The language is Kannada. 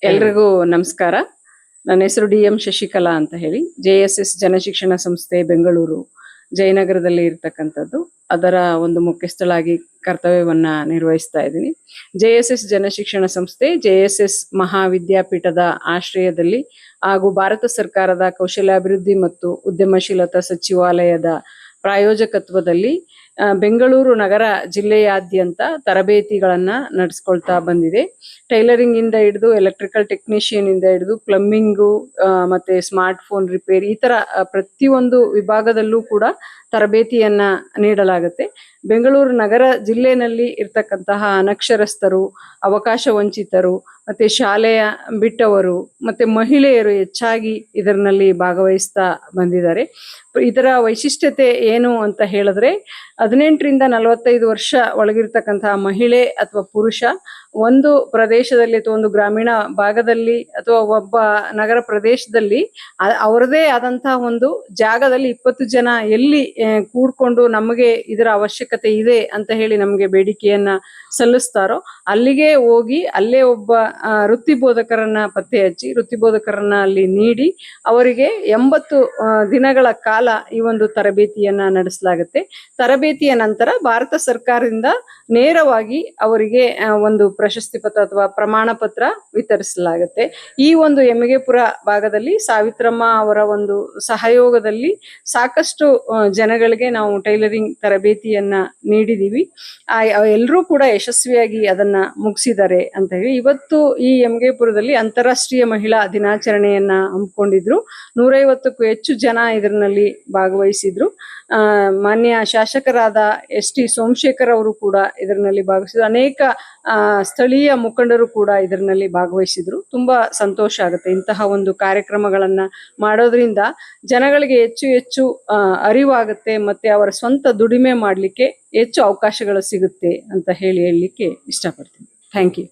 ಎಲ್ರಿಗೂ ನಮಸ್ಕಾರ. ನನ್ನ ಹೆಸರು DM ಶಶಿಕಲಾ ಅಂತ ಹೇಳಿ. JSS ಜನಶಿಕ್ಷಣ ಸಂಸ್ಥೆ ಬೆಂಗಳೂರು ಜಯನಗರದಲ್ಲಿ ಇರ್ತಕ್ಕಂಥದ್ದು. ಅದರ ಒಂದು ಮುಖ್ಯಸ್ಥಳಾಗಿ ಕರ್ತವ್ಯವನ್ನ ನಿರ್ವಹಿಸ್ತಾ ಇದ್ದೀನಿ. JSS ಜನಶಿಕ್ಷಣ ಸಂಸ್ಥೆ JSS ಮಹಾವಿದ್ಯಾಪೀಠದ ಆಶ್ರಯದಲ್ಲಿ ಹಾಗೂ ಭಾರತ ಸರ್ಕಾರದ ಕೌಶಲ್ಯಾಭಿವೃದ್ಧಿ ಮತ್ತು ಉದ್ಯಮಶೀಲತಾ ಸಚಿವಾಲಯದ ಪ್ರಾಯೋಜಕತ್ವದಲ್ಲಿ ಬೆಂಗಳೂರು ನಗರ ಜಿಲ್ಲೆಯಾದ್ಯಂತ ತರಬೇತಿಗಳನ್ನ ನಡೆಸ್ಕೊಳ್ತಾ ಬಂದಿದೆ. ಟೈಲರಿಂಗ್ ಇಂದ ಹಿಡಿದು ಎಲೆಕ್ಟ್ರಿಕಲ್ ಟೆಕ್ನಿಷಿಯನ್ ಇಂದ ಹಿಡಿದು ಪ್ಲಂಬಿಂಗು ಮತ್ತೆ ಸ್ಮಾರ್ಟ್ ಫೋನ್ ರಿಪೇರಿ ಈ ತರ ಪ್ರತಿಯೊಂದು ವಿಭಾಗದಲ್ಲೂ ಕೂಡ ತರಬೇತಿಯನ್ನ ನೀಡಲಾಗುತ್ತೆ. ಬೆಂಗಳೂರು ನಗರ ಜಿಲ್ಲೆಯಲ್ಲಿ ಇರ್ತಕ್ಕಂತಹ ಅನಕ್ಷರಸ್ಥರು, ಅವಕಾಶ ವಂಚಿತರು, ಮತ್ತೆ ಶಾಲೆಯ ಬಿಟ್ಟವರು, ಮತ್ತೆ ಮಹಿಳೆಯರು ಹೆಚ್ಚಾಗಿ ಇದರಲ್ಲಿ ಭಾಗವಹಿಸ್ತಾ ಬಂದಿದ್ದಾರೆ. ಇದರ ವೈಶಿಷ್ಟ್ಯತೆ ಏನು ಅಂತ ಹೇಳಿದ್ರೆ 18ರಿಂದ 45 ವರ್ಷ ಒಳಗಿರ್ತಕ್ಕಂತಹ ಮಹಿಳೆ ಅಥವಾ ಪುರುಷ ಒಂದು ಪ್ರದೇಶದಲ್ಲಿ ಅಥವಾ ಒಂದು ಗ್ರಾಮೀಣ ಭಾಗದಲ್ಲಿ ಅಥವಾ ಒಬ್ಬ ನಗರ ಪ್ರದೇಶದಲ್ಲಿ ಅವರದೇ ಆದಂತಹ ಒಂದು ಜಾಗದಲ್ಲಿ 20 ಜನ ಎಲ್ಲಿ ಕೂಡ್ಕೊಂಡು ನಮಗೆ ಇದರ ಅವಶ್ಯಕತೆ ಇದೆ ಅಂತ ಹೇಳಿ ನಮಗೆ ಬೇಡಿಕೆಯನ್ನ ಸಲ್ಲಿಸ್ತಾರೋ ಅಲ್ಲಿಗೆ ಹೋಗಿ ಅಲ್ಲೇ ಒಬ್ಬ ವೃತ್ತಿ ಬೋಧಕರನ್ನ ಪತ್ತೆ ಹಚ್ಚಿ ವೃತ್ತಿ ಬೋಧಕರನ್ನ ಅಲ್ಲಿ ನೀಡಿ ಅವರಿಗೆ 80 ದಿನಗಳ ಕಾಲ ಈ ಒಂದು ತರಬೇತಿಯನ್ನ ನಡೆಸಲಾಗುತ್ತೆ. ತರಬೇತಿಯ ನಂತರ ಭಾರತ ಸರ್ಕಾರದಿಂದ ನೇರವಾಗಿ ಅವರಿಗೆ ಒಂದು ಪ್ರಶಸ್ತಿ ಪತ್ರ ಅಥವಾ ಪ್ರಮಾಣ ಪತ್ರ ವಿತರಿಸಲಾಗುತ್ತೆ. ಈ ಒಂದು ಎಮ್ಮಿಗೆಪುರ ಭಾಗದಲ್ಲಿ ಸಾವಿತ್ರಮ್ಮ ಅವರ ಒಂದು ಸಹಯೋಗದಲ್ಲಿ ಸಾಕಷ್ಟು ಜನಗಳಿಗೆ ನಾವು ಟೈಲರಿಂಗ್ ತರಬೇತಿಯನ್ನ ನೀಡಿದೀವಿ. ಎಲ್ಲರೂ ಕೂಡ ಯಶಸ್ವಿಯಾಗಿ ಅದನ್ನ ಮುಗಿಸಿದ್ದಾರೆ ಅಂತ ಹೇಳಿ ಇವತ್ತು ಈ ಎಮ್ಮಿಗೆಪುರದಲ್ಲಿ ಅಂತಾರಾಷ್ಟ್ರೀಯ ಮಹಿಳಾ ದಿನಾಚರಣೆಯನ್ನ ಹಮ್ಮಿಕೊಂಡಿದ್ರು. 150ಕ್ಕೂ ಹೆಚ್ಚು ಜನ ಇದರಲ್ಲಿ ಭಾಗವಹಿಸಿದ್ರು. ಮಾನ್ಯ ಶಾಸಕರಾದ ST ಸೋಮಶೇಖರ್ ಅವರು ಕೂಡ ಇದರಲ್ಲಿ ಭಾಗವಹಿಸಿದ್ರು. ಅನೇಕ ಸ್ಥಳೀಯ ಮುಖಂಡರು ಕೂಡ ಇದರಲ್ಲಿ ಭಾಗವಹಿಸಿದ್ರು. ತುಂಬಾ ಸಂತೋಷ ಆಗುತ್ತೆ. ಇಂತಹ ಒಂದು ಕಾರ್ಯಕ್ರಮಗಳನ್ನ ಮಾಡೋದ್ರಿಂದ ಜನಗಳಿಗೆ ಹೆಚ್ಚು ಅರಿವಾಗುತ್ತೆ ಮತ್ತೆ ಅವರ ಸ್ವಂತ ದುಡಿಮೆ ಮಾಡ್ಲಿಕ್ಕೆ ಹೆಚ್ಚು ಅವಕಾಶಗಳು ಸಿಗುತ್ತೆ ಅಂತ ಹೇಳಲಿಕ್ಕೆ ಇಷ್ಟಪಡ್ತೀನಿ. Thank you.